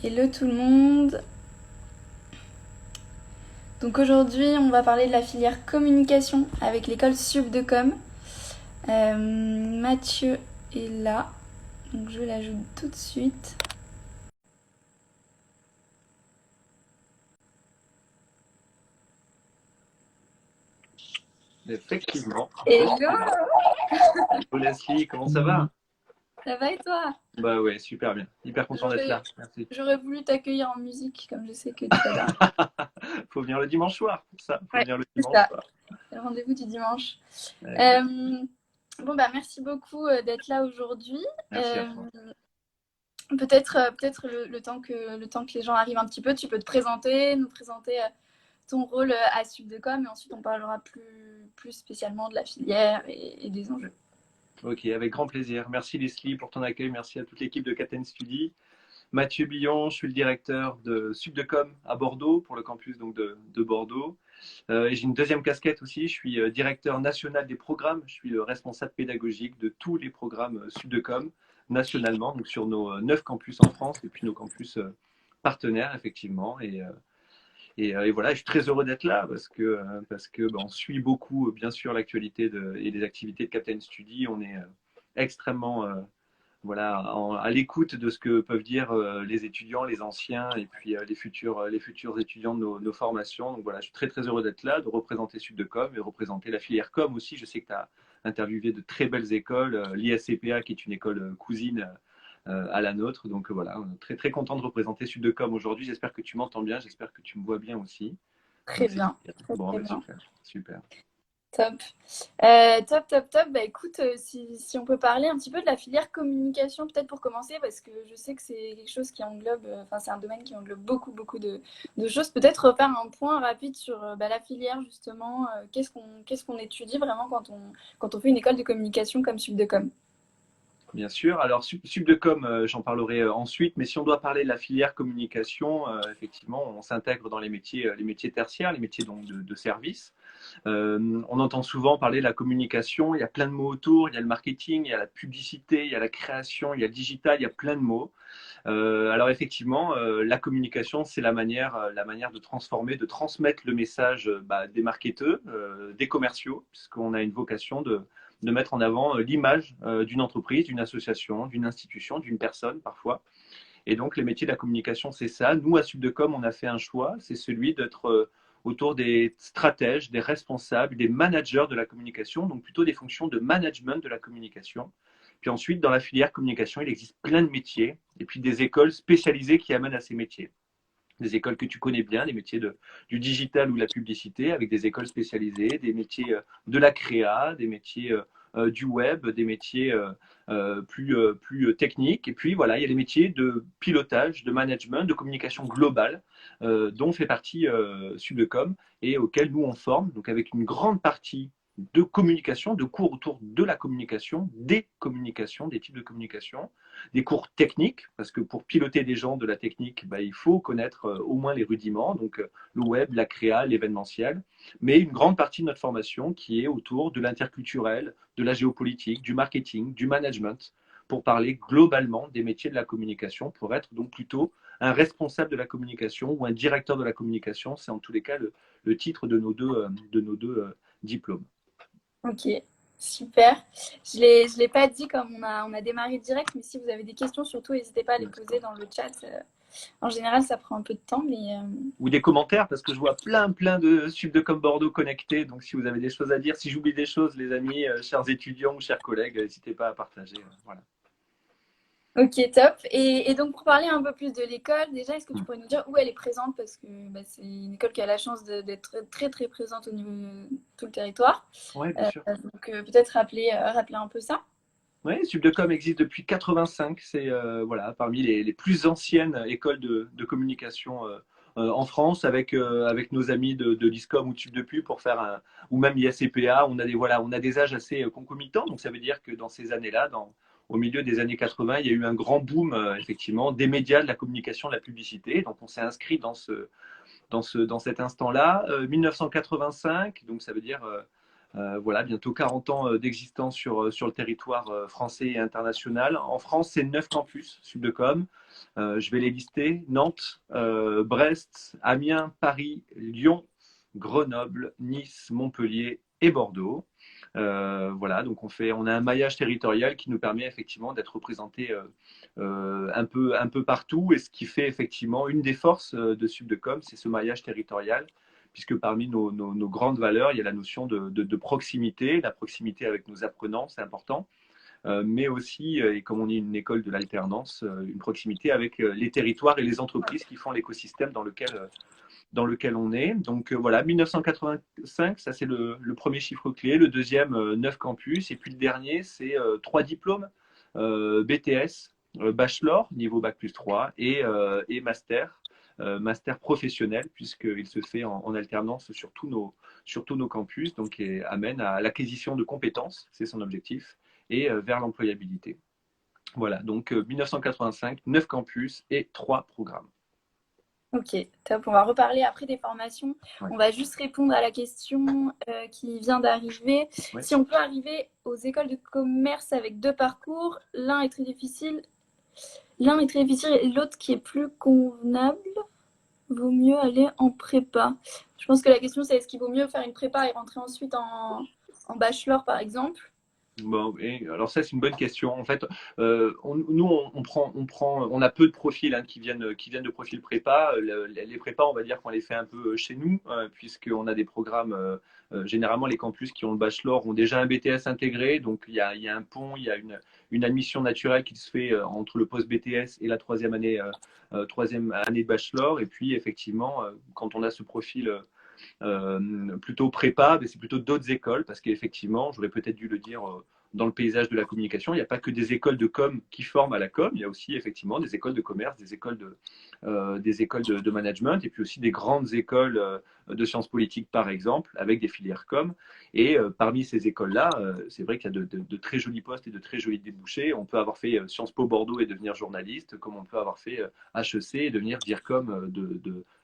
Hello tout le monde. Donc aujourd'hui, on va parler de la filière communication avec l'école Sup de Com. Mathieu est là, donc je l'ajoute tout de suite. Effectivement. Hello, Hello Leslie, comment ça va? ça va et toi? Bah ouais, super bien. Hyper content d'être J'aurais, là. Merci. j'aurais voulu t'accueillir en musique, comme je sais que tu adores. Faut venir le dimanche soir pour ça. Faut Ouais, venir le c'est dimanche ça, soir. le rendez-vous du dimanche. Exact. Euh, bon, bah merci beaucoup d'être là aujourd'hui. Merci à Euh, toi. peut-être le temps que les gens arrivent un petit peu, tu peux te présenter, nous présenter ton rôle à Subdecom et ensuite on parlera plus spécialement de la filière et des enjeux. Ok, avec grand plaisir. Merci Leslie pour ton accueil. Merci à toute l'équipe de Caten Study. Mathieu Billon, je suis le directeur de Subdecom à Bordeaux pour le campus donc de Bordeaux. Et j'ai une deuxième casquette aussi. Je suis directeur national des programmes. Je suis le responsable pédagogique de tous les programmes Subdecom nationalement, donc sur nos 9 campus en France et puis nos campus partenaires effectivement. Et voilà, je suis très heureux d'être là parce que on suit beaucoup bien sûr l'actualité et les activités de Captain Study. On est extrêmement voilà, à l'écoute de ce que peuvent dire les étudiants, les anciens et puis les futurs étudiants de nos formations. Donc voilà, je suis très très heureux d'être là, de représenter Subdecom et de représenter la filière com aussi. Je sais que tu as interviewé de très belles écoles, l'ISCPA qui est une école cousine à la nôtre. Donc voilà, très très content de représenter Subdecom aujourd'hui. J'espère que tu m'entends bien, j'espère que tu me vois bien aussi. Très Donc c'est bien, très bon, très bah, bien. super, super. Top. Top. Bah écoute, si on peut parler un petit peu de la filière communication, peut-être pour commencer, parce que je sais que c'est quelque chose qui englobe, enfin c'est un domaine qui englobe beaucoup de choses. Peut-être refaire un point rapide sur bah, la filière justement. Qu'est-ce qu'on étudie vraiment quand on fait une école de communication comme Subdecom? Bien sûr. Alors, Subdecom, j'en parlerai ensuite, mais si on doit parler de la filière communication, effectivement, on s'intègre dans les métiers tertiaires, les métiers donc de service. On entend souvent parler de la communication, il y a plein de mots autour, il y a le marketing, il y a la publicité, il y a la création, il y a le digital, il y a plein de mots. Alors effectivement, la communication, c'est la manière de transformer, de transmettre le message des marketeurs, des commerciaux, puisqu'on a une vocation de mettre en avant l'image d'une entreprise, d'une association, d'une institution, d'une personne parfois. Et donc les métiers de la communication, c'est ça. Nous, à Subdecom, on a fait un choix, c'est celui d'être autour des stratèges, des responsables, des managers de la communication, donc plutôt des fonctions de management de la communication. Puis ensuite, dans la filière communication, il existe plein de métiers et puis des écoles spécialisées qui amènent à ces métiers. Des écoles que tu connais bien, des métiers du digital ou de la publicité, avec des écoles spécialisées, des métiers de la créa, des métiers du web, des métiers plus techniques. Et puis voilà, il y a les métiers de pilotage, de management, de communication globale, dont fait partie Subdecom et auxquels nous on forme, donc avec une grande partie de communication, de cours autour de la communication, des communications, des types de communication, des cours techniques, parce que pour piloter des gens de la technique, il faut connaître au moins les rudiments, donc le web, la créa, l'événementiel, mais une grande partie de notre formation qui est autour de l'interculturel, de la géopolitique, du marketing, du management, pour parler globalement des métiers de la communication, pour être donc plutôt un responsable de la communication ou un directeur de la communication, c'est en tous les cas le titre de nos deux diplômes. Ok, super. Je l'ai pas dit comme on a démarré direct, mais si vous avez des questions, surtout n'hésitez pas à les poser dans le chat. En général, ça prend un peu de temps, mais Ou des commentaires, parce que je vois plein de Subdecom Bordeaux connectés. Donc, si vous avez des choses à dire, si j'oublie des choses, les amis, chers étudiants ou chers collègues, n'hésitez pas à partager. Voilà. ok, top. Et donc, pour parler un peu plus de l'école, déjà, est-ce que tu pourrais nous dire où elle est présente? Parce que bah, c'est une école qui a la chance d'être très présente au niveau de tout le territoire. Oui, bien sûr. Donc, peut-être rappeler un peu ça. Oui, Subdecom existe depuis 85. C'est voilà, parmi les plus anciennes écoles de communication en France, avec nos amis de l'ISCOM ou de Subdepu pour faire ou même l'ISCPA. On a des âges assez concomitants. Donc ça veut dire que dans ces années-là, au milieu des années 80, il y a eu un grand boom effectivement des médias, de la communication, de la publicité. Donc on s'est inscrit dans cet instant-là. 1985, donc ça veut dire Voilà, bientôt 40 ans d'existence sur le territoire français et international. En France, c'est 9 campus Subdecom. Je vais les lister: Nantes, Brest, Amiens, Paris, Lyon, Grenoble, Nice, Montpellier et Bordeaux. Voilà, donc on a un maillage territorial qui nous permet effectivement d'être représenté un peu partout. Et ce qui fait effectivement une des forces de Subdecom, c'est ce maillage territorial, puisque parmi nos grandes valeurs, il y a la notion de proximité, la proximité avec nos apprenants, c'est important, mais aussi, et comme on est une école de l'alternance, une proximité avec les territoires et les entreprises qui font l'écosystème dans lequel on est. Donc voilà, 1985, ça c'est le premier chiffre clé. Le deuxième, 9 campus. Et puis le dernier, c'est 3 diplômes, BTS, bachelor, niveau Bac plus 3, et master, master professionnel, puisqu'il se fait en alternance sur tous nos campus, donc et amène à l'acquisition de compétences, c'est son objectif, et vers l'employabilité. Voilà, donc 1985, 9 campus et 3 programmes. Ok, top. On va reparler après des formations. Ouais. On va juste répondre à la question qui vient d'arriver. Ouais. Si on peut arriver aux écoles de commerce avec 2 parcours, l'un est très difficile et l'autre qui est plus convenable, vaut mieux aller en prépa. Je pense que la question c'est est-ce qu'il vaut mieux faire une prépa et rentrer ensuite en bachelor par exemple? Bon, alors ça c'est une bonne question. En fait, on a peu de profils qui viennent de profils prépa. Les prépas, on va dire qu'on les fait un peu chez nous, puisqu'on a des programmes. Généralement, les campus qui ont le bachelor ont déjà un BTS intégré, donc il y a un pont, il y a une admission naturelle qui se fait entre le post BTS et la troisième année de bachelor. Et puis effectivement, quand on a ce profil plutôt prépa, mais c'est plutôt d'autres écoles, parce qu'effectivement, j'aurais peut-être dû le dire dans le paysage de la communication, il n'y a pas que des écoles de com qui forment à la com, il y a aussi effectivement des écoles de commerce, des écoles de management, et puis aussi des grandes écoles de sciences politiques, par exemple, avec des filières com. Et parmi ces écoles-là, c'est vrai qu'il y a de très jolis postes et de très jolis débouchés. On peut avoir fait Sciences Po Bordeaux et devenir journaliste, comme on peut avoir fait HEC et devenir DIRCOM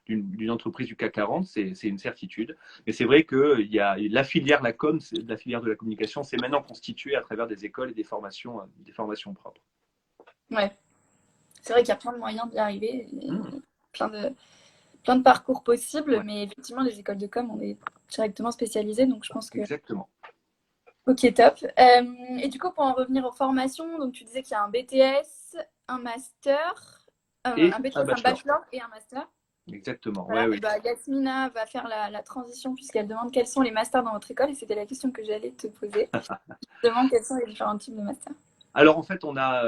d'une entreprise du CAC 40, c'est une certitude. Mais c'est vrai que la filière, la com, la filière de la communication, c'est maintenant constituée à travers des écoles et des formations propres. Ouais, c'est vrai qu'il y a plein de moyens d'y arriver, plein de parcours possibles, Ouais. mais effectivement les écoles de com on est directement spécialisées, donc je pense que... Exactement. Ok, top. Et du coup, pour en revenir aux formations, donc tu disais qu'il y a un BTS, un master, Et un BTS, un un bachelor. bächler et un master. Exactement. Voilà. Ouais, Et oui. bah, Yasmina va faire la transition puisqu'elle demande quels sont les masters dans votre école et c'était la question que j'allais te poser. Je demande quels sont les différents types de masters. Alors en fait, on a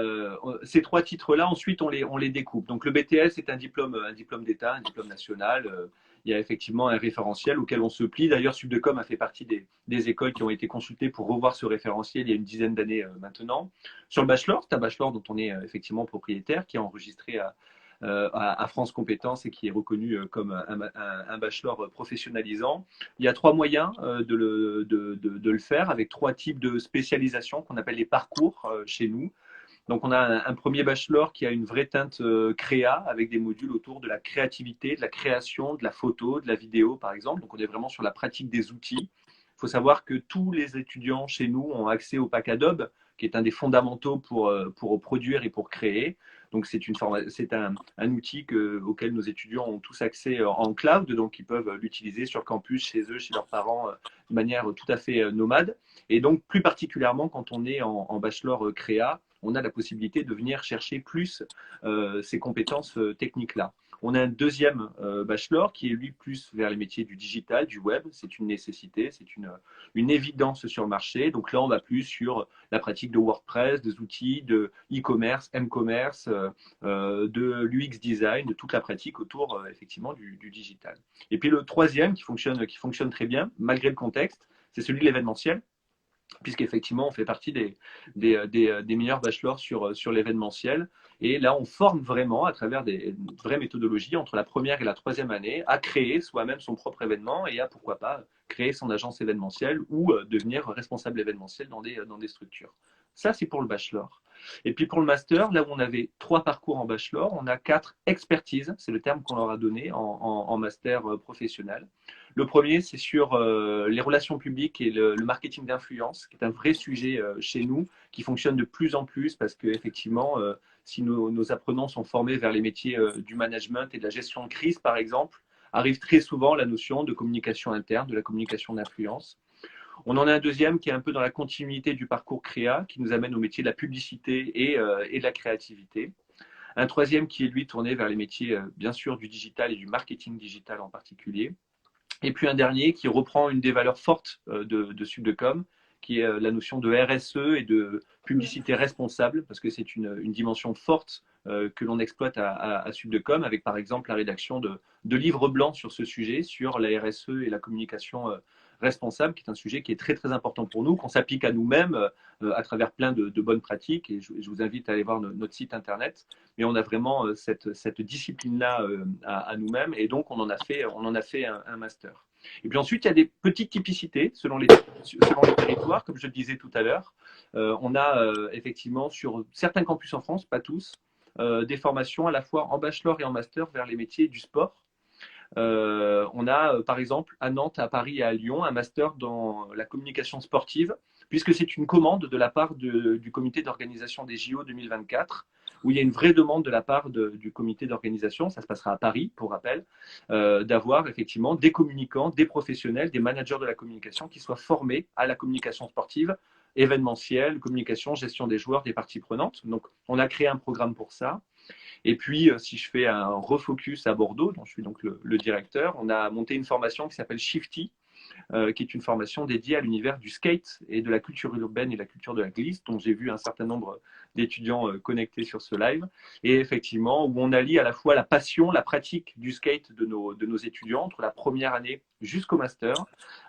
ces 3 titres-là. Ensuite, on les découpe. Donc le BTS est un diplôme d'État, un diplôme national. Il y a effectivement un référentiel auquel on se plie. D'ailleurs, Subdecom a fait partie des écoles qui ont été consultées pour revoir ce référentiel il y a une dizaine d'années maintenant. Sur le bachelor, c'est un bachelor dont on est effectivement propriétaire, qui est enregistré à France Compétences et qui est reconnu comme un bachelor professionnalisant. Il y a 3 moyens de le faire, avec 3 types de spécialisation qu'on appelle les parcours chez nous. Donc on a un premier bachelor qui a une vraie teinte créa, avec des modules autour de la créativité, de la création, de la photo, de la vidéo par exemple. Donc on est vraiment sur la pratique des outils. Il faut savoir que tous les étudiants chez nous ont accès au pack Adobe, qui est un des fondamentaux pour produire et pour créer. Donc c'est un outil auquel nos étudiants ont tous accès en cloud, donc ils peuvent l'utiliser sur campus, chez eux, chez leurs parents, de manière tout à fait nomade. Et donc plus particulièrement quand on est en bachelor créa, on a la possibilité de venir chercher plus ces compétences techniques-là. On a un deuxième bachelor qui est lui plus vers les métiers du digital, du web. C'est une nécessité, c'est une évidence sur le marché. Donc là, on va plus sur la pratique de WordPress, des outils de e-commerce, m-commerce, de l'UX design, de toute la pratique autour effectivement du digital. Et puis le troisième qui fonctionne très bien, malgré le contexte, c'est celui de l'événementiel, puisqu'effectivement, on fait partie des meilleurs bachelors sur l'événementiel. Et là, on forme vraiment, à travers des vraies méthodologies, entre la première et la troisième année, à créer soi-même son propre événement et à, pourquoi pas, créer son agence événementielle ou devenir responsable événementiel dans des structures. Ça, c'est pour le bachelor. Et puis pour le master, là où on avait 3 parcours en bachelor, on a 4 expertises, c'est le terme qu'on leur a donné en master professionnel. Le premier, c'est sur les relations publiques et le marketing d'influence, qui est un vrai sujet chez nous, qui fonctionne de plus en plus parce qu'effectivement, si nos apprenants sont formés vers les métiers du management et de la gestion de crise, par exemple, arrive très souvent la notion de communication interne, de la communication d'influence. On en a un deuxième qui est un peu dans la continuité du parcours créa, qui nous amène au métier de la publicité et de la créativité. Un troisième qui est lui tourné vers les métiers, bien sûr, du digital et du marketing digital en particulier. Et puis un dernier qui reprend une des valeurs fortes de Subdecom, qui est la notion de RSE et de publicité responsable, parce que c'est une dimension forte que l'on exploite à Subdecom, avec par exemple la rédaction de livres blancs sur ce sujet, sur la RSE et la communication responsable, qui est un sujet qui est très très important pour nous, qu'on s'applique à nous-mêmes à travers plein de bonnes pratiques. Et je vous invite à aller voir notre site internet. Mais on a vraiment cette discipline-là à nous-mêmes, et donc on en a fait un master. Et puis ensuite, il y a des petites typicités selon les territoires, comme je le disais tout à l'heure. On a effectivement sur certains campus en France, pas tous, des formations à la fois en bachelor et en master vers les métiers du sport. On a par exemple à Nantes, à Paris et à Lyon un master dans la communication sportive, puisque c'est une commande de la part du comité d'organisation des JO 2024, où il y a une vraie demande de la part du comité d'organisation, ça se passera à Paris pour rappel, d'avoir effectivement des communicants, des professionnels, des managers de la communication qui soient formés à la communication sportive, événementielle, communication, gestion des joueurs, des parties prenantes. Donc on a créé un programme pour ça. Et puis, si je fais un refocus à Bordeaux, dont je suis donc le directeur, on a monté une formation qui s'appelle Shifty, qui est une formation dédiée à l'univers du skate et de la culture urbaine et de la culture de la glisse, dont j'ai vu un certain nombre d'étudiants connectés sur ce live. Et effectivement, où on allie à la fois la passion, la pratique du skate de nos étudiants, entre la première année jusqu'au master,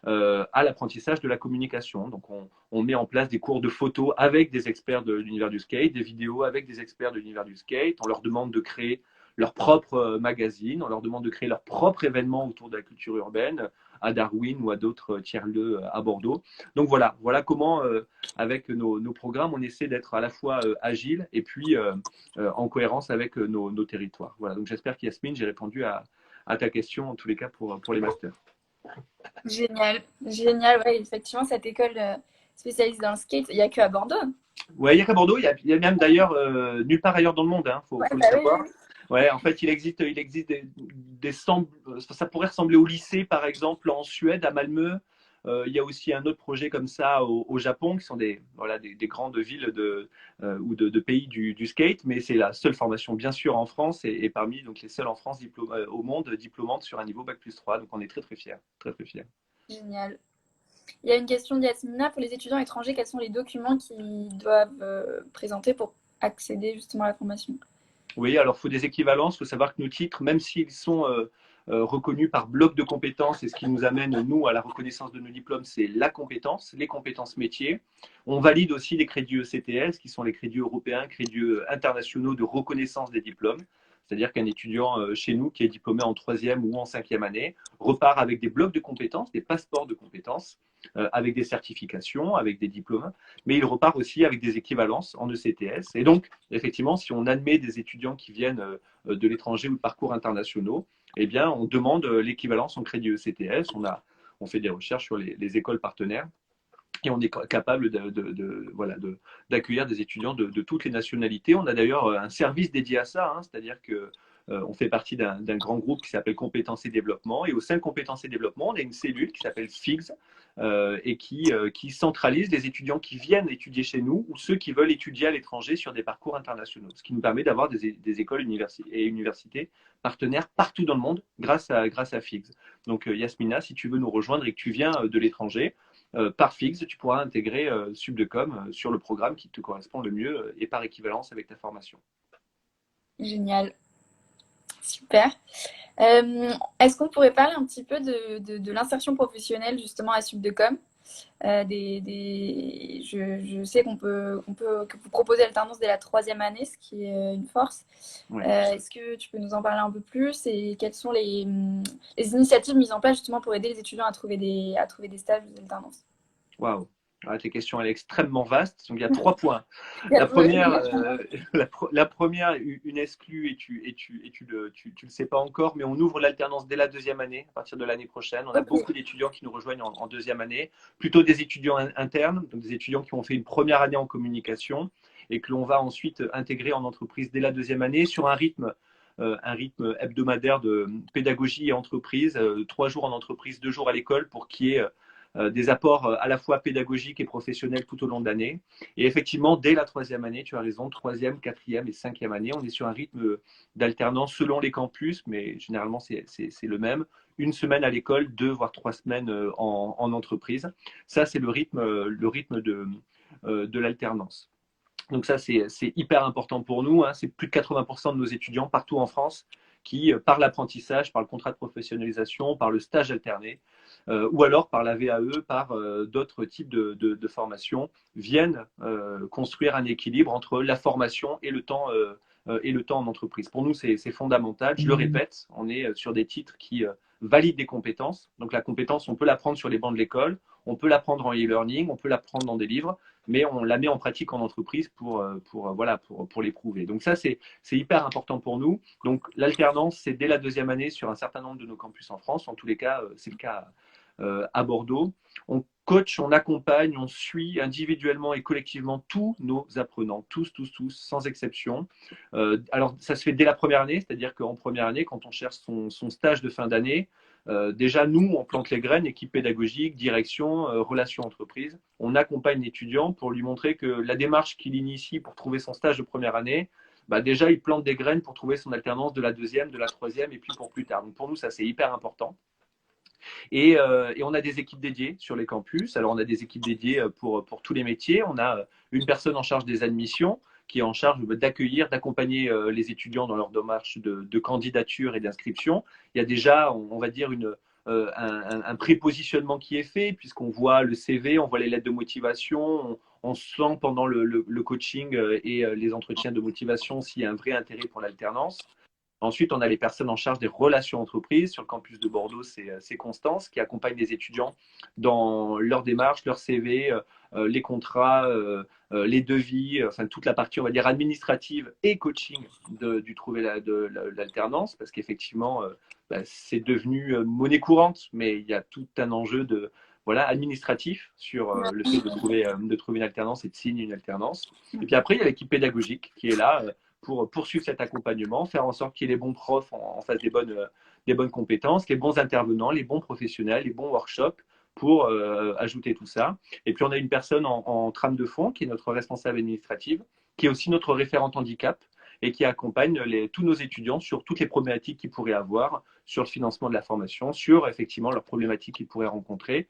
à l'apprentissage de la communication. Donc, on met en place des cours de photo avec des experts de l'univers du skate, des vidéos avec des experts de l'univers du skate. On leur demande de créer leur propre magazine, on leur demande de créer leur propre événement autour de la culture urbaine, à Darwin ou à d'autres tiers-lieux à Bordeaux. Donc voilà comment, avec nos programmes, on essaie d'être à la fois agile et puis en cohérence avec nos territoires. Voilà, donc j'espère qu'Yasmine, j'ai répondu à ta question, en tous les cas, pour les masters. Génial, génial. Ouais, effectivement, cette école spécialisée dans le skate, il n'y a que à Bordeaux. Ouais, il n'y a qu'à Bordeaux, il y a même d'ailleurs nulle part ailleurs dans le monde, Ouais, faut le bah oui, savoir. oui, Ouais, en fait, il existe ça pourrait ressembler au lycée, par exemple, en Suède, à Malmö. Il y a aussi un autre projet comme ça au Japon, qui sont des grandes villes ou de pays du skate, mais c'est la seule formation, bien sûr, en France et parmi donc, les seules en France au monde diplômantes sur un niveau Bac+3. Donc, on est très, très fiers. Très, très fiers. génial. Il y a une question de Yasmina. Pour les étudiants étrangers, quels sont les documents qu'ils doivent présenter pour accéder justement à la formation? Oui, alors il faut des équivalences. Il faut savoir que nos titres, même s'ils sont reconnus par bloc de compétences, et ce qui nous amène, nous, à la reconnaissance de nos diplômes, c'est la compétence, les compétences métiers. On valide aussi les crédits ECTS, qui sont les crédits européens, crédits internationaux de reconnaissance des diplômes. C'est-à-dire qu'un étudiant chez nous qui est diplômé en troisième ou en cinquième année repart avec des blocs de compétences, des passeports de compétences, avec des certifications, avec des diplômes, mais il repart aussi avec des équivalences en ECTS. Et donc, effectivement, si on admet des étudiants qui viennent de l'étranger ou de parcours internationaux, eh bien, on demande l'équivalence en crédit ECTS. On fait des recherches sur les écoles partenaires et on est capable d'accueillir des étudiants de toutes les nationalités. On a d'ailleurs un service dédié à ça, hein, c'est-à-dire que on fait partie d'un grand groupe qui s'appelle Compétences et Développement. Et au sein de Compétences et Développement, on a une cellule qui s'appelle FIGS et qui centralise les étudiants qui viennent étudier chez nous ou ceux qui veulent étudier à l'étranger sur des parcours internationaux. Ce qui nous permet d'avoir des écoles et universités partenaires partout dans le monde grâce à FIGS. Donc Yasmina, si tu veux nous rejoindre et que tu viens de l'étranger, par FIGS, tu pourras intégrer Subdecom sur le programme qui te correspond le mieux et par équivalence avec ta formation. Génial, super. Est-ce qu'on pourrait parler un petit peu de l'insertion professionnelle justement à Subdecom? Je sais que vous proposez l'alternance dès la troisième année, ce qui est une force. Ouais. Est-ce que tu peux nous en parler un peu plus et quelles sont les initiatives mises en place justement pour aider les étudiants à trouver des stages d'alternance? Waouh. Ah, ta question elle est extrêmement vaste. Donc il y a 3 points. Il y a La première, vraiment- la première, une exclue tu le sais pas encore, mais on ouvre l'alternance dès la deuxième année, à partir de l'année prochaine. On a Ok. beaucoup d'étudiants qui nous rejoignent en deuxième année, plutôt des étudiants internes, donc des étudiants qui ont fait une première année en communication et que l'on va ensuite intégrer en entreprise dès la deuxième année sur un rythme hebdomadaire de pédagogie et entreprise, 3 jours en entreprise, 2 jours à l'école pour qu'il y ait des apports à la fois pédagogiques et professionnels tout au long de l'année. Et effectivement, dès la troisième année, tu as raison, troisième, quatrième et cinquième année, on est sur un rythme d'alternance selon les campus, mais généralement c'est le même. Une semaine à l'école, 2 voire 3 semaines en entreprise. Ça, c'est le rythme de l'alternance. Donc ça, c'est hyper important pour nous. Hein. C'est plus de 80% de nos étudiants partout en France qui, par l'apprentissage, par le contrat de professionnalisation, par le stage alterné, ou alors par la VAE, par d'autres types de formations, viennent construire un équilibre entre la formation et le temps en entreprise. Pour nous, c'est fondamental. Je le répète, on est sur des titres qui valident des compétences. Donc la compétence, on peut l'apprendre sur les bancs de l'école, on peut l'apprendre en e-learning, on peut l'apprendre dans des livres, mais on la met en pratique en entreprise pour l'éprouver. Donc ça, c'est hyper important pour nous. Donc l'alternance, c'est dès la deuxième année sur un certain nombre de nos campus en France. En tous les cas, c'est le cas à Bordeaux. On coach, on accompagne, on suit individuellement et collectivement tous nos apprenants, tous, sans exception. Alors, ça se fait dès la première année, c'est-à-dire qu'en première année, quand on cherche son stage de fin d'année, déjà, nous, on plante les graines, équipe pédagogique, direction, relations entreprises. On accompagne l'étudiant pour lui montrer que la démarche qu'il initie pour trouver son stage de première année, bah déjà, il plante des graines pour trouver son alternance de la deuxième, de la troisième et puis pour plus tard. Donc pour nous, ça, c'est hyper important. Et on a des équipes dédiées sur les campus. Alors, on a des équipes dédiées pour tous les métiers. On a une personne en charge des admissions qui est en charge d'accueillir, d'accompagner les étudiants dans leur démarche de candidature et d'inscription. Il y a déjà, on va dire, un prépositionnement qui est fait, puisqu'on voit le CV, on voit les lettres de motivation, on sent pendant le coaching et les entretiens de motivation s'il y a un vrai intérêt pour l'alternance. Ensuite, on a les personnes en charge des relations entreprises. Sur le campus de Bordeaux, c'est Constance qui accompagne les étudiants dans leur démarche, leur CV, les contrats, les devis, enfin toute la partie, on va dire, administrative et coaching du trouver l'alternance, parce qu'effectivement, c'est devenu monnaie courante, mais il y a tout un enjeu administratif sur le fait de trouver une alternance et de signer une alternance. Et puis après, il y a l'équipe pédagogique qui est là pour poursuivre cet accompagnement, faire en sorte qu'il y ait les bons profs en face des bonnes compétences, les bons intervenants, les bons professionnels, les bons workshops pour ajouter tout ça. Et puis on a une personne en trame de fond qui est notre responsable administrative, qui est aussi notre référente handicap et qui accompagne tous nos étudiants sur toutes les problématiques qu'ils pourraient avoir, sur le financement de la formation, sur effectivement leurs problématiques qu'ils pourraient rencontrer.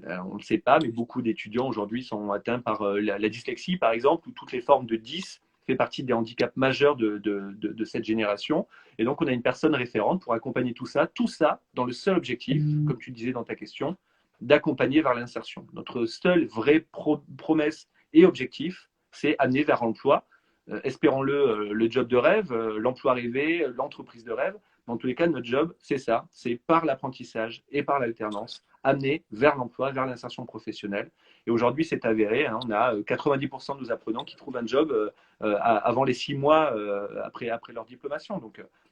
On ne le sait pas, mais beaucoup d'étudiants aujourd'hui sont atteints par la dyslexie, par exemple, ou toutes les formes de dys fait partie des handicaps majeurs de cette génération. Et donc, on a une personne référente pour accompagner tout ça dans le seul objectif, comme tu disais dans ta question, d'accompagner vers l'insertion. Notre seule vraie promesse et objectif, c'est amener vers l'emploi. Espérons-le, le job de rêve, l'emploi rêvé, l'entreprise de rêve. Dans tous les cas, notre job, c'est ça, c'est par l'apprentissage et par l'alternance, amener vers l'emploi, vers l'insertion professionnelle. Et aujourd'hui, c'est avéré, hein, on a 90% de nos apprenants qui trouvent un job avant les 6 mois après leur diplomation.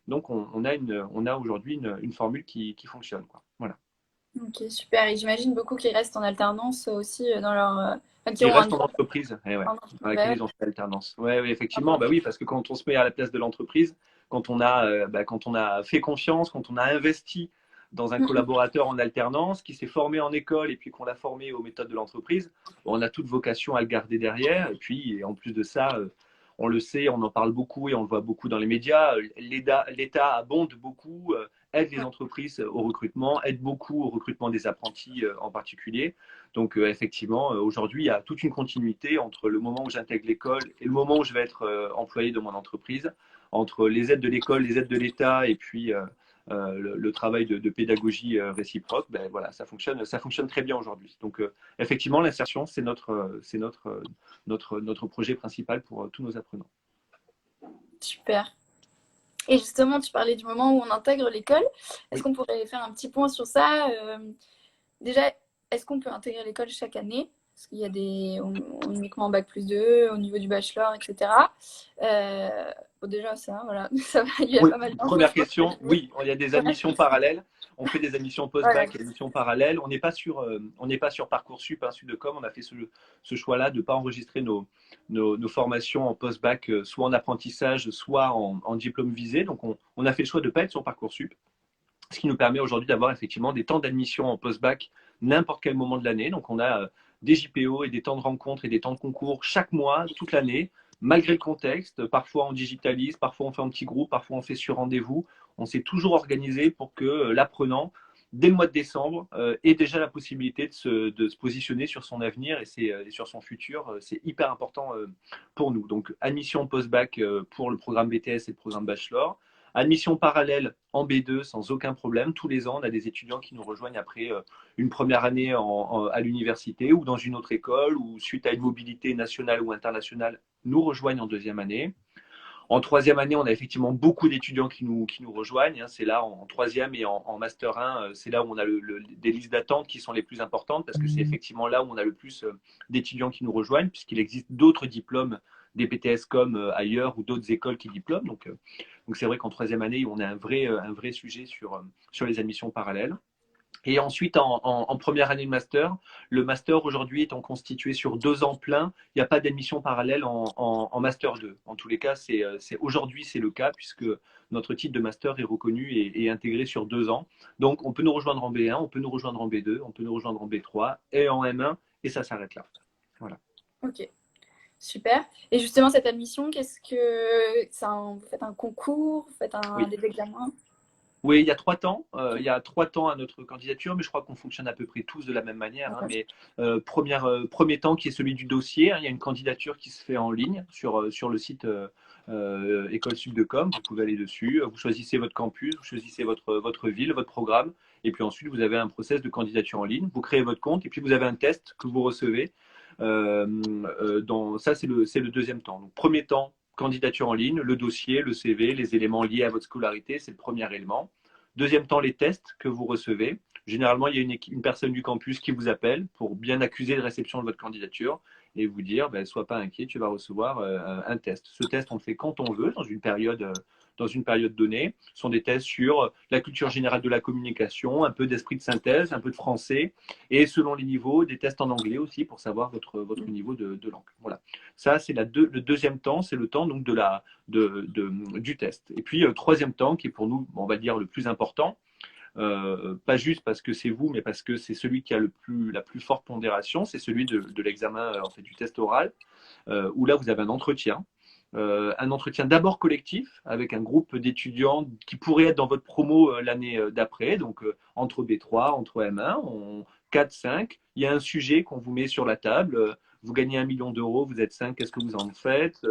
Donc on a aujourd'hui une formule qui fonctionne. Quoi. Voilà. Ok, super. Et j'imagine beaucoup qui restent en alternance aussi dans leur... enfin, qui Ils ont un restent en job entreprise, dans laquelle ouais, ils ont fait l'alternance. Oui, effectivement, bah oui, parce que quand on se met à la place de l'entreprise, quand on a fait confiance, quand on a investi dans un collaborateur en alternance, qui s'est formé en école et puis qu'on l'a formé aux méthodes de l'entreprise, on a toute vocation à le garder derrière. Et puis, en plus de ça, on le sait, on en parle beaucoup et on le voit beaucoup dans les médias. L'État abonde beaucoup, aide les entreprises au recrutement, aide beaucoup au recrutement des apprentis en particulier. Donc, effectivement, aujourd'hui, il y a toute une continuité entre le moment où j'intègre l'école et le moment où je vais être employé de mon entreprise, entre les aides de l'école, les aides de l'État et puis le travail de pédagogie réciproque. Ben, voilà, ça fonctionne très bien aujourd'hui. Donc, effectivement, l'insertion, c'est notre projet principal pour tous nos apprenants. super. Et justement, tu parlais du moment où on intègre l'école. Est-ce Oui. qu'on pourrait faire un petit point sur ça déjà, est-ce qu'on peut intégrer l'école chaque année? parce qu'il y a uniquement bac+2 au niveau du bachelor, etc. Bon, déjà, ça, voilà, ça va, il y a Oui, pas mal d'infos, première je pense que question. Oui, il y a des ouais, admissions parallèles. On fait des admissions voilà. post-bac et admissions parallèles. On n'est pas sur Parcoursup, hein, Sud-de-Com. On a fait ce choix-là de ne pas enregistrer nos formations en post-bac, soit en apprentissage, soit en diplôme visé. Donc, on a fait le choix de ne pas être sur Parcoursup, ce qui nous permet aujourd'hui d'avoir effectivement des temps d'admission en post-bac n'importe quel moment de l'année. Donc, on a des JPO et des temps de rencontre et des temps de concours chaque mois, toute l'année, malgré le contexte. Parfois, on digitalise, parfois, on fait un petit groupe, parfois, on fait sur rendez-vous. On s'est toujours organisé pour que l'apprenant, dès le mois de décembre, ait déjà la possibilité de se positionner sur son avenir et sur son futur. C'est hyper important pour nous. Donc, admission post-bac pour le programme BTS et le programme Bachelor. Admission parallèle en B2 sans aucun problème. Tous les ans, on a des étudiants qui nous rejoignent après une première année à l'université ou dans une autre école ou suite à une mobilité nationale ou internationale, nous rejoignent en deuxième année. En troisième année, on a effectivement beaucoup d'étudiants qui nous rejoignent. C'est là en troisième et en Master 1, c'est là où on a des listes d'attente qui sont les plus importantes parce que c'est effectivement là où on a le plus d'étudiants qui nous rejoignent puisqu'il existe d'autres diplômes des BTS comme ailleurs ou d'autres écoles qui diplôment. Donc c'est vrai qu'en troisième année, on a un vrai sujet sur les admissions parallèles. Et ensuite, en première année de master, le master aujourd'hui étant constitué sur 2 ans pleins, il n'y a pas d'admission parallèle en master 2. En tous les cas, aujourd'hui, c'est le cas puisque notre titre de master est reconnu et intégré sur 2 ans. Donc, on peut nous rejoindre en B1, on peut nous rejoindre en B2, on peut nous rejoindre en B3 et en M1 et ça s'arrête là. Voilà. Ok, super. Et justement, cette admission, vous faites un concours, vous faites Oui. des examens? Oui, il y a 3 temps. Il y a 3 temps à notre candidature, mais je crois qu'on fonctionne à peu près tous de la même manière. Hein. Mais premier temps qui est celui du dossier. Hein. Il y a une candidature qui se fait en ligne sur le site École Sud-de-Com. Vous pouvez aller dessus. Vous choisissez votre campus, vous choisissez votre ville, votre programme. Et puis ensuite, vous avez un process de candidature en ligne. Vous créez votre compte et puis vous avez un test que vous recevez. Ça, c'est le deuxième temps. Donc, premier temps, candidature en ligne, le dossier, le CV, les éléments liés à votre scolarité, c'est le premier élément. Deuxième temps, les tests que vous recevez. Généralement, il y a une personne du campus qui vous appelle pour bien accuser de réception de votre candidature et vous dire, ben, sois pas inquiet, tu vas recevoir un test. Ce test, on le fait quand on veut, dans une période donnée. Ce sont des tests sur la culture générale de la communication, un peu d'esprit de synthèse, un peu de français, et selon les niveaux, des tests en anglais aussi pour savoir votre niveau de langue. Voilà. Ça, c'est le deuxième temps, c'est le temps donc du test. Et puis, troisième temps, qui est pour nous, on va dire, le plus important, pas juste parce que c'est vous, mais parce que c'est celui qui a la plus forte pondération, c'est celui de l'examen, en fait, du test oral, où là, vous avez un entretien d'abord collectif avec un groupe d'étudiants qui pourraient être dans votre promo l'année d'après, donc entre B3, entre M1, 4, 5. Il y a un sujet qu'on vous met sur la table. Vous gagnez 1 million d'euros, vous êtes 5, qu'est-ce que vous en faites?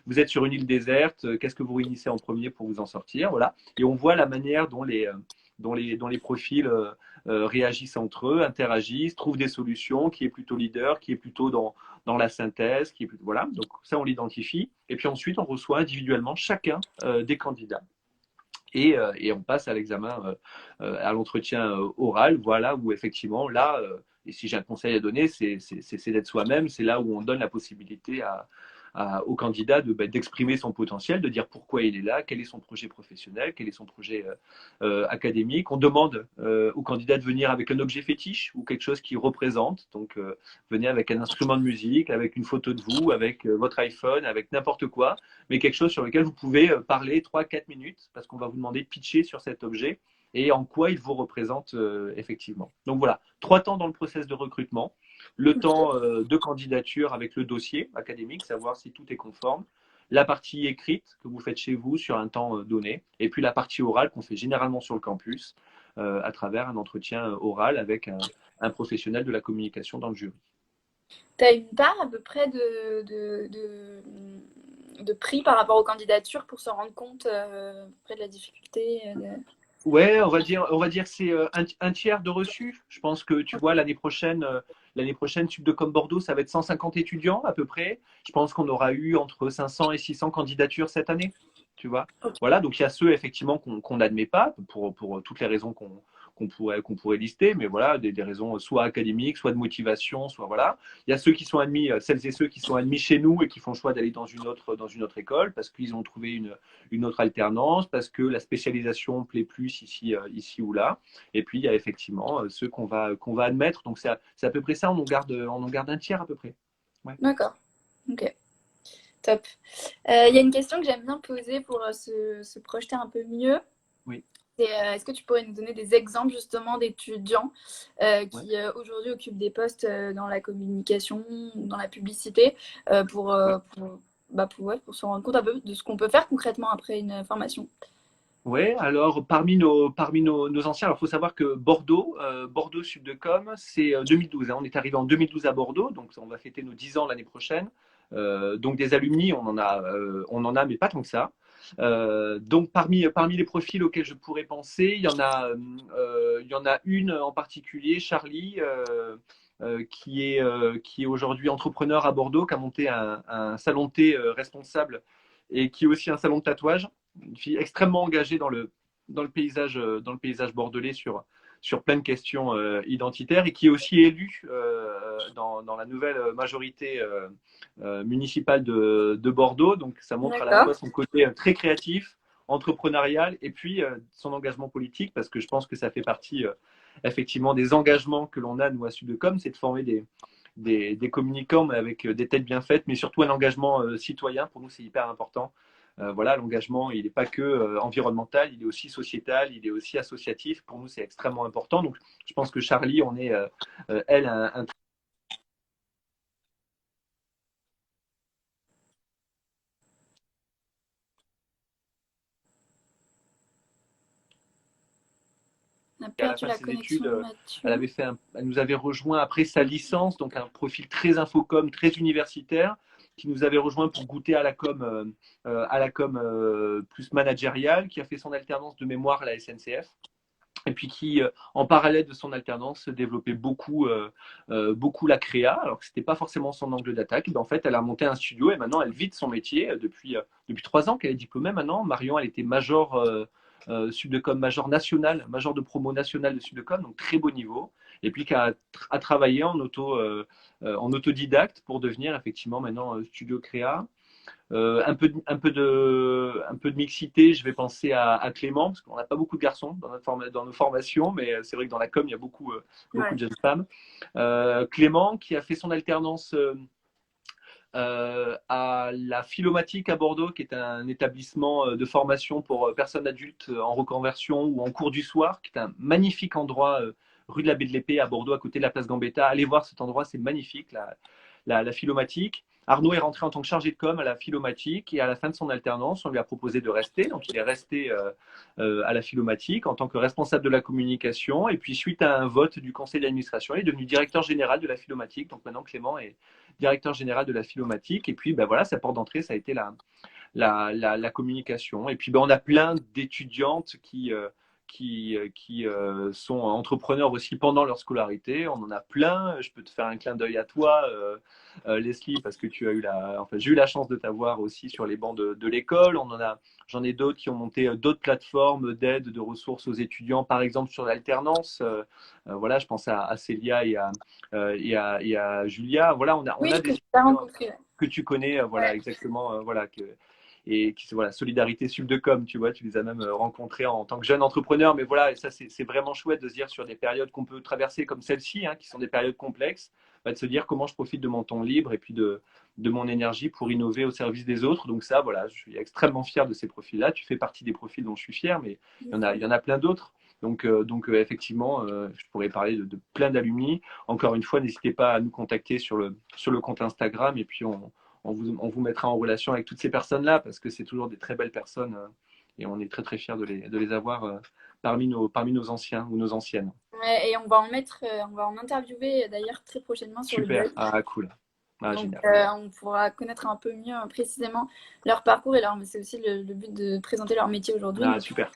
Vous êtes sur une île déserte, qu'est-ce que vous réunissez en premier pour vous en sortir? Voilà. Et on voit la manière dont les profils réagissent entre eux, interagissent, trouvent des solutions, qui est plutôt leader, qui est plutôt dans la synthèse, voilà. Donc ça, on l'identifie. Et puis ensuite, on reçoit individuellement chacun des candidats. Et on passe à l'examen, à l'entretien oral, voilà, où effectivement, là, et si j'ai un conseil à donner, c'est d'être soi-même, c'est là où on donne la possibilité au candidat d'exprimer son potentiel, de dire pourquoi il est là, quel est son projet professionnel, quel est son projet académique. On demande au candidat de venir avec un objet fétiche ou quelque chose qui représente. Donc, venez avec un instrument de musique, avec une photo de vous, avec votre iPhone, avec n'importe quoi, mais quelque chose sur lequel vous pouvez parler 3-4 minutes parce qu'on va vous demander de pitcher sur cet objet et en quoi il vous représente effectivement. Donc voilà, 3 temps dans le process de recrutement. Le temps de candidature avec le dossier académique, savoir si tout est conforme. La partie écrite que vous faites chez vous sur un temps donné. Et puis la partie orale qu'on fait généralement sur le campus à travers un entretien oral avec un professionnel de la communication dans le jury. Tu as une part à peu près de prix par rapport aux candidatures pour se rendre compte près de la difficulté Ouais, on va dire c'est un tiers de reçu. Je pense que tu vois l'année prochaine, Sud-de-Com Bordeaux, ça va être 150 étudiants à peu près. Je pense qu'on aura eu entre 500 et 600 candidatures cette année. Tu vois. Ok. Voilà, donc il y a ceux effectivement qu'on n'admet pas pour toutes les raisons qu'on qu'on pourrait lister, mais voilà, des raisons soit académiques, soit de motivation, soit voilà. Il y a ceux qui sont admis, celles et ceux qui sont admis chez nous et qui font le choix d'aller dans une autre école parce qu'ils ont trouvé une autre alternance, parce que la spécialisation plaît plus ici ou là. Et puis, il y a effectivement ceux qu'on va admettre. Donc, c'est à peu près ça. On en garde un tiers à peu près. Ouais. D'accord. Ok. Top. Il y a une question que j'aime bien poser pour se projeter un peu mieux. Oui. C'est, est-ce que tu pourrais nous donner des exemples justement d'étudiants qui aujourd'hui occupent des postes dans la communication, dans la publicité, pour se rendre compte un peu de ce qu'on peut faire concrètement après une formation? Oui, alors nos anciens, il faut savoir que Bordeaux Sud de Com, c'est 2012. Hein. On est arrivé en 2012 à Bordeaux, donc on va fêter nos 10 ans l'année prochaine. Donc des alumni, on en a, mais pas tant que ça. Donc parmi les profils auxquels je pourrais penser, il y en a une en particulier, Charlie, qui est aujourd'hui entrepreneur à Bordeaux, qui a monté un salon de thé responsable et qui est aussi un salon de tatouage. Une fille extrêmement engagée dans le paysage bordelais sur plein de questions identitaires et qui est aussi élue dans la nouvelle majorité municipale de Bordeaux. Donc ça montre à la D'accord. fois son côté très créatif, entrepreneurial et puis son engagement politique parce que je pense que ça fait partie effectivement des engagements que l'on a nous à Sudecom, c'est de former des communicants mais avec des têtes bien faites, mais surtout un engagement citoyen. Pour nous, c'est hyper important. Voilà, l'engagement, il n'est pas que environnemental, il est aussi sociétal, il est aussi associatif. Pour nous, c'est extrêmement important. Donc, je pense que Charlie, on est, elle, un On a à la perdu fin de la ses connexion études, de Mathieu. elle nous avait rejoint après sa licence, donc un profil très infocom, très universitaire, qui nous avait rejoint pour goûter à la com plus managériale, qui a fait son alternance de mémoire à la SNCF et puis qui, en parallèle de son alternance, développait beaucoup la créa, alors que ce n'était pas forcément son angle d'attaque. En fait, elle a monté un studio et maintenant, elle vit de son métier depuis 3 ans qu'elle est diplômée maintenant. Marion, elle était major Sudecom, major de promo nationale de Sudecom, donc très beau niveau. Et puis qui a travaillé en autodidacte pour devenir effectivement maintenant studio créa. Un peu de mixité, je vais penser à Clément, parce qu'on n'a pas beaucoup de garçons dans nos formations, mais c'est vrai que dans la com, il y a beaucoup Ouais. de jeunes femmes. Clément, qui a fait son alternance à la Philomatique à Bordeaux, qui est un établissement de formation pour personnes adultes en reconversion ou en cours du soir, qui est un magnifique endroit rue de la Baie de l'Épée à Bordeaux, à côté de la place Gambetta. Allez voir cet endroit, c'est magnifique, la Philomatique. Arnaud est rentré en tant que chargé de com à la Philomatique et à la fin de son alternance, on lui a proposé de rester. Donc il est resté à la Philomatique en tant que responsable de la communication. Et puis suite à un vote du conseil d'administration, il est devenu directeur général de la Philomatique. Donc maintenant Clément est directeur général de la Philomatique. Et puis ben voilà, sa porte d'entrée, ça a été la communication. Et puis ben, on a plein d'étudiantes qui sont entrepreneurs aussi pendant leur scolarité. On en a plein. Je peux te faire un clin d'œil à toi, Leslie, parce que j'ai eu la chance de t'avoir aussi sur les bancs de l'école. J'en ai d'autres qui ont monté d'autres plateformes d'aide, de ressources aux étudiants, par exemple sur l'alternance. Voilà, je pense à Célia et à Julia. Voilà, on Oui, a que des tu as étudiants rencontré. Ouais. que tu connais, voilà, Ouais. exactement, et qui voilà, solidarité Subdecom, tu vois, tu les as même rencontrés en tant que jeune entrepreneur, mais voilà, et ça c'est vraiment chouette de se dire sur des périodes qu'on peut traverser comme celle-ci, hein, qui sont des périodes complexes, bah, de se dire comment je profite de mon temps libre et puis de mon énergie pour innover au service des autres. Donc ça, voilà, je suis extrêmement fier de ces profils-là. Tu fais partie des profils dont je suis fier, mais il y en a plein d'autres. Donc effectivement, je pourrais parler de plein d'alumni. Encore une fois, n'hésitez pas à nous contacter sur le compte Instagram et puis on vous mettra en relation avec toutes ces personnes-là parce que c'est toujours des très belles personnes et on est très très fiers de les avoir parmi nos anciens ou nos anciennes. Ouais, et on va en interviewer d'ailleurs très prochainement sur le Super, blog. ah cool, ah Donc, génial. on pourra connaître un peu mieux précisément leur parcours mais c'est aussi le but de présenter leur métier aujourd'hui. Ah Donc, super,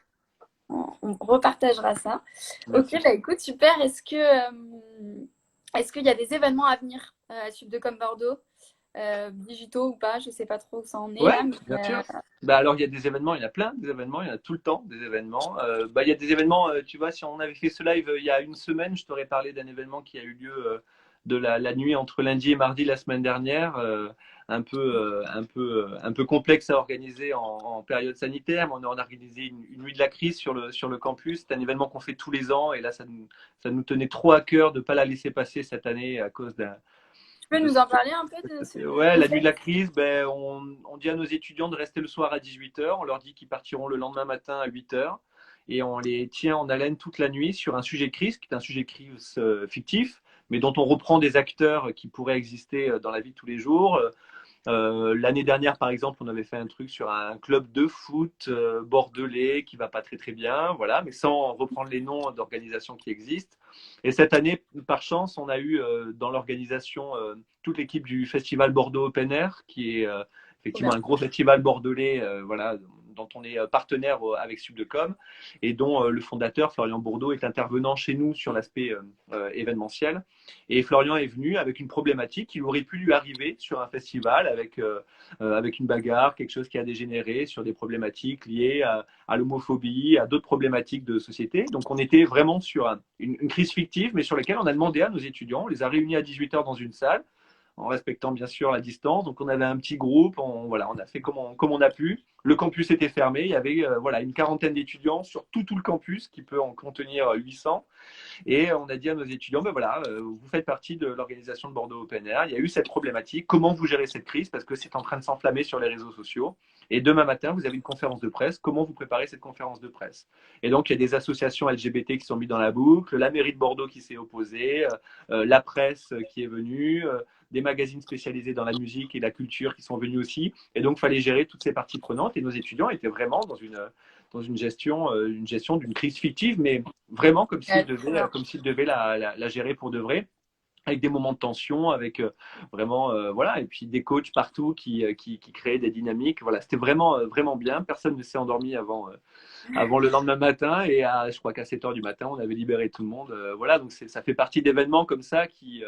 on repartagera ça. Ok, merci. bah écoute, super. Est-ce qu'il y a des événements à venir à Subdecom Bordeaux digitaux ou pas, je sais pas trop où ça en est Ouais, là, bien mais sûr. Bah alors il y a des événements, il y en a plein des événements, il y en a tout le temps des événements. Bah il y a des événements, tu vois, si on avait fait ce live il y a une semaine, je t'aurais parlé d'un événement qui a eu lieu de la nuit entre lundi et mardi la semaine dernière, un peu complexe à organiser en période sanitaire, mais on a organisé une nuit de la crise sur le campus. C'est un événement qu'on fait tous les ans et là ça nous tenait trop à cœur de ne pas la laisser passer cette année à cause tu peux de nous en parler un peu de ce Ouais, la nuit de la concept? crise, ben, on dit à nos étudiants de rester le soir à 18 h. On leur dit qu'ils partiront le lendemain matin à 8 h. Et on les tient en haleine toute la nuit sur un sujet crise, qui est un sujet crise fictif, mais dont on reprend des acteurs qui pourraient exister dans la vie de tous les jours. L'année dernière, par exemple, on avait fait un truc sur un club de foot bordelais qui va pas très très bien, voilà, mais sans reprendre les noms d'organisations qui existent. Et cette année, par chance, on a eu dans l'organisation toute l'équipe du festival Bordeaux Open Air, qui est Trop effectivement bien. un gros festival bordelais, voilà, dont on est partenaire avec Subdecom et dont le fondateur Florian Bourdeau est intervenant chez nous sur l'aspect événementiel. Et Florian est venu avec une problématique qui aurait pu lui arriver sur un festival avec une bagarre, quelque chose qui a dégénéré sur des problématiques liées à l'homophobie, à d'autres problématiques de société. Donc on était vraiment sur une crise fictive, mais sur laquelle on a demandé à nos étudiants, on les a réunis à 18 h dans une salle, en respectant bien sûr la distance. Donc on avait un petit groupe, voilà, on a fait comme on a pu. Le campus était fermé, il y avait voilà, une quarantaine d'étudiants sur tout le campus qui peut en contenir 800. Et on a dit à nos étudiants, ben voilà, vous faites partie de l'organisation de Bordeaux Open Air. Il y a eu cette problématique. Comment vous gérez cette crise? Parce que c'est en train de s'enflammer sur les réseaux sociaux. Et demain matin, vous avez une conférence de presse. Comment vous préparez cette conférence de presse? Et donc, il y a des associations LGBT qui sont mises dans la boucle, la mairie de Bordeaux qui s'est opposée, la presse qui est venue, des magazines spécialisés dans la musique et la culture qui sont venus aussi. Et donc, il fallait gérer toutes ces parties prenantes. Et nos étudiants étaient vraiment dans une gestion d'une crise fictive, mais vraiment Trop bien. comme s'ils devaient la gérer pour de vrai, avec des moments de tension, avec vraiment, voilà, et puis des coachs partout qui créaient des dynamiques. Voilà, c'était vraiment, vraiment bien. Personne ne s'est endormi avant le lendemain matin, et je crois qu'à 7 h du matin, on avait libéré tout le monde. Voilà, donc ça fait partie d'événements comme ça qui,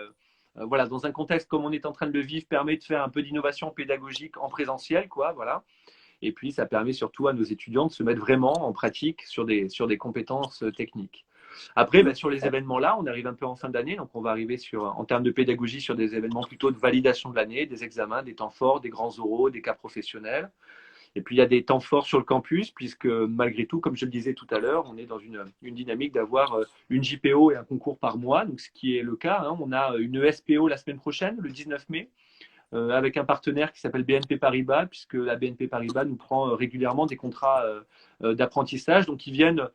voilà, dans un contexte comme on est en train de le vivre, permet de faire un peu d'innovation pédagogique en présentiel, quoi, voilà. Et puis, ça permet surtout à nos étudiants de se mettre vraiment en pratique sur des compétences techniques. Après, bah, sur les événements là, on arrive un peu en fin d'année, donc on va arriver en termes de pédagogie sur des événements plutôt de validation de l'année, des examens, des temps forts, des grands oraux, des cas professionnels. Et puis il y a des temps forts sur le campus, puisque malgré tout, comme je le disais tout à l'heure, on est dans une dynamique d'avoir une JPO et un concours par mois, donc ce qui est le cas. Hein. On a une ESPO la semaine prochaine, le 19 mai, avec un partenaire qui s'appelle BNP Paribas, puisque la BNP Paribas nous prend régulièrement des contrats d'apprentissage. Donc, ils viennent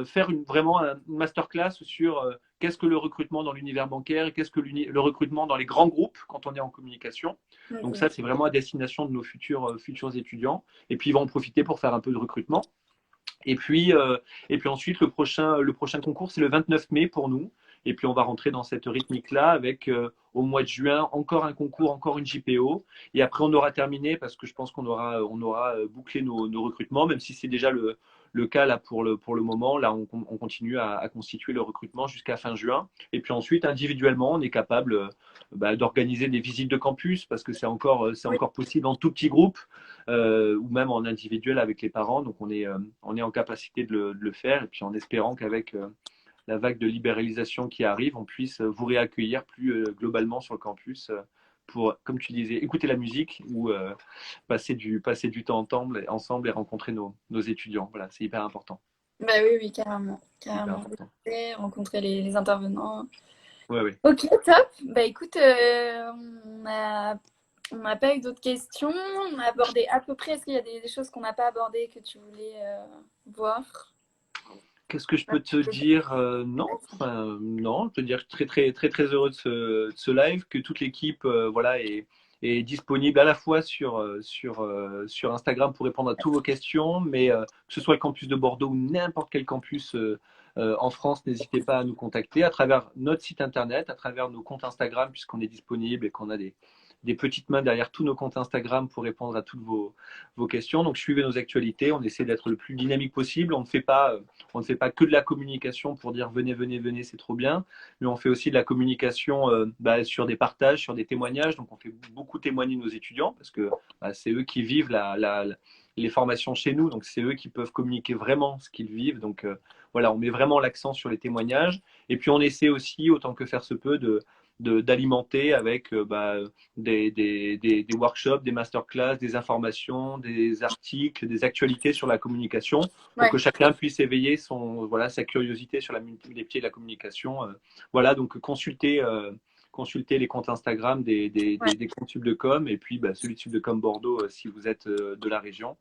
faire vraiment une masterclass sur qu'est-ce que le recrutement dans l'univers bancaire et qu'est-ce que le recrutement dans les grands groupes quand on est en communication. Donc, Ok. ça, c'est vraiment à destination de nos futurs étudiants. Et puis, ils vont en profiter pour faire un peu de recrutement. Et puis, euh, et puis ensuite, le prochain concours, c'est le 29 mai pour nous. Et puis, on va rentrer dans cette rythmique-là avec au mois de juin encore un concours, encore une JPO. Et après, on aura terminé parce que je pense on aura bouclé nos recrutements, même si c'est déjà le cas là pour le moment. Là, on continue à constituer le recrutement jusqu'à fin juin. Et puis ensuite, individuellement, on est capable bah, d'organiser des visites de campus parce que c'est Oui. encore possible en tout petit groupe ou même en individuel avec les parents. Donc on est en capacité de le faire et puis en espérant qu'avec la vague de libéralisation qui arrive, on puisse vous réaccueillir plus globalement sur le campus pour, comme tu disais, écouter la musique ou passer du temps ensemble et rencontrer nos étudiants. Voilà, c'est hyper important. Bah oui, oui, carrément. Hyper Carrément. important. Rencontrer les intervenants. Ouais, ouais. Ok, top. Bah écoute, on n'a pas eu d'autres questions. On a abordé à peu près. Est-ce qu'il y a des choses qu'on n'a pas abordées que tu voulais voir? Qu'est-ce que je peux te dire? Non, enfin, non, je peux te dire très, très, très, très heureux de ce live, que toute l'équipe, voilà, est disponible à la fois sur Instagram pour répondre à toutes vos questions, mais que ce soit le campus de Bordeaux ou n'importe quel campus en France, n'hésitez pas à nous contacter à travers notre site internet, à travers nos comptes Instagram, puisqu'on est disponible et qu'on a des petites mains derrière tous nos comptes Instagram pour répondre à toutes vos questions. Donc, suivez nos actualités. On essaie d'être le plus dynamique possible. On ne fait pas que de la communication pour dire venez, venez, venez, c'est trop bien. Mais on fait aussi de la communication sur des partages, sur des témoignages. Donc, on fait beaucoup témoigner nos étudiants parce que c'est eux qui vivent les formations chez nous. Donc, c'est eux qui peuvent communiquer vraiment ce qu'ils vivent. Donc, voilà, on met vraiment l'accent sur les témoignages. Et puis, on essaie aussi, autant que faire se peut, d'alimenter avec des workshops, des masterclass, des informations, des articles, des actualités sur la communication pour que chacun puisse éveiller sa curiosité sur les pieds de la communication. Voilà, donc consultez les comptes Instagram des comptes Subdecom et puis celui de Subdecom Bordeaux si vous êtes de la région.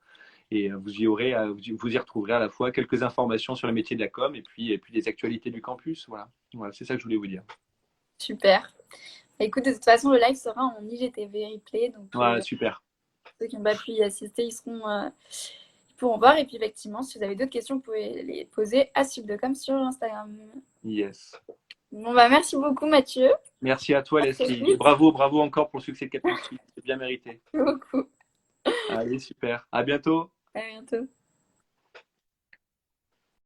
Et vous y retrouverez à la fois quelques informations sur le métier de la com et puis des actualités du campus. Voilà, c'est ça que je voulais vous dire. Super. Écoute, de toute façon, le live sera en IGTV replay. Donc, super. Ceux qui n'ont pas pu y assister, ils pourront voir. Et puis, effectivement, si vous avez d'autres questions, vous pouvez les poser à Subdecom sur Instagram. Yes. Bon, merci beaucoup, Mathieu. Merci à toi, Leslie. Bravo encore pour le succès de Campus Suite. C'est bien mérité. Merci beaucoup. Allez, super. À bientôt. À bientôt.